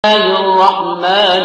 الرحمن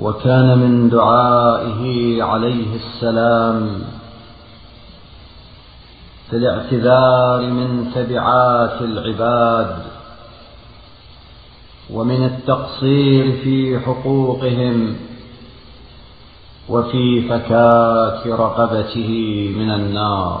وكان من دعائه عليه السلام في الاعتذار من تبعات العباد ومن التقصير في حقوقهم وفي فكاك رقبته من النار।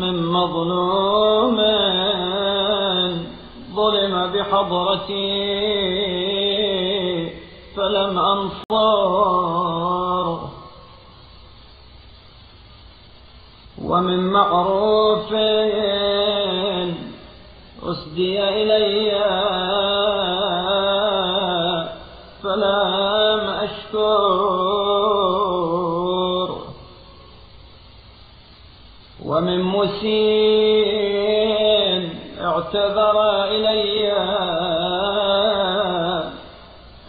من مظلوم ظلم بحضرتي فلم أنصره ومن معروف أسدي إلي فلم أشكر ومن مسيء اعتذر إلي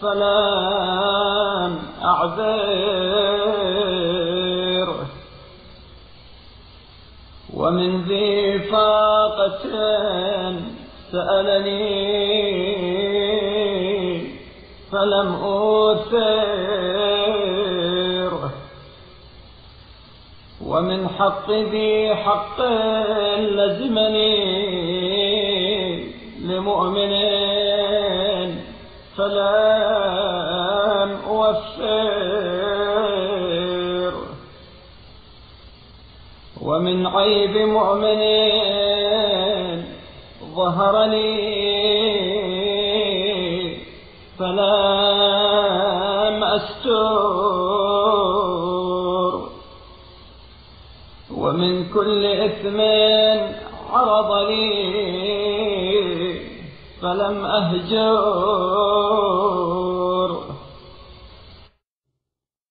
فلم أعذر ومن ذي فاقة سألني فلم أوثر ومن حق ذي حق لزمني لمؤمن فلم أوفر ومن عيب مؤمن ظهر لي فلم أستر ومن كل إثم عرض لي فلم أهجر।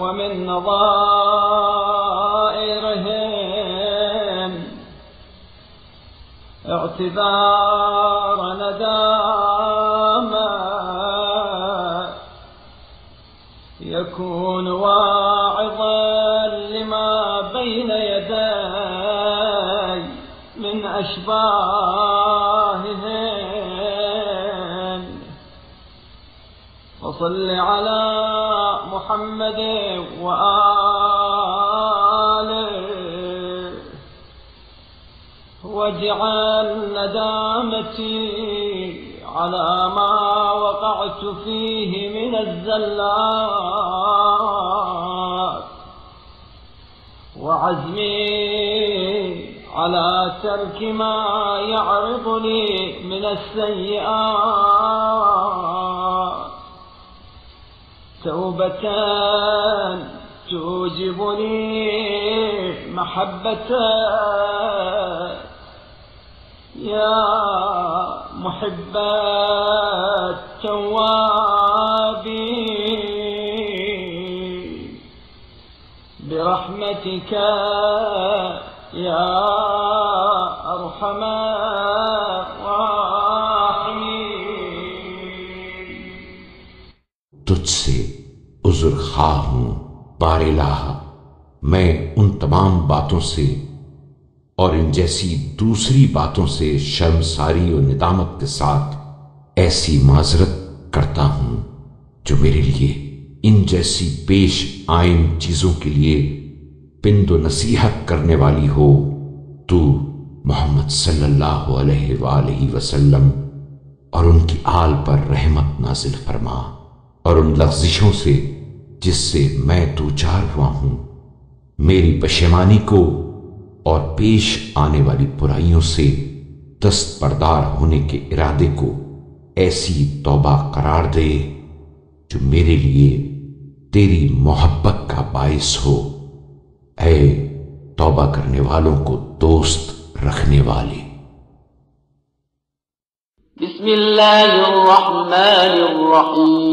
ومن نظائرهم اعتذار ندامة يكون واعظا لما بين يدي من أشباههم وصل على محمد وآله واجعل ندامتي على ما وقعت فيه من الزلات وعزمي على ترك ما يعرضني من السيئات توبة توجبني محبتك يا محب التوابين برحمتك يا أرحم الراحمين. تجھ سے عذر خواہ ہوں بار الہ، میں ان تمام باتوں سے اور ان جیسی دوسری باتوں سے شرمساری اور ندامت کے ساتھ ایسی معذرت کرتا ہوں جو میرے لیے ان جیسی پیش آئند چیزوں کے لیے پند و نصیحت کرنے والی ہو. تو محمد صلی اللہ علیہ وآلہ وسلم اور ان کی آل پر رحمت نازل فرما، اور ان لغزشوں سے جس سے میں دوچار ہوا ہوں، میری پشیمانی کو اور پیش آنے والی برائیوں سے دستبردار ہونے کے ارادے کو ایسی توبہ قرار دے جو میرے لیے تیری محبت کا باعث ہو. اے توبہ کرنے والوں کو دوست رکھنے والے. بسم اللہ الرحمن الرحیم.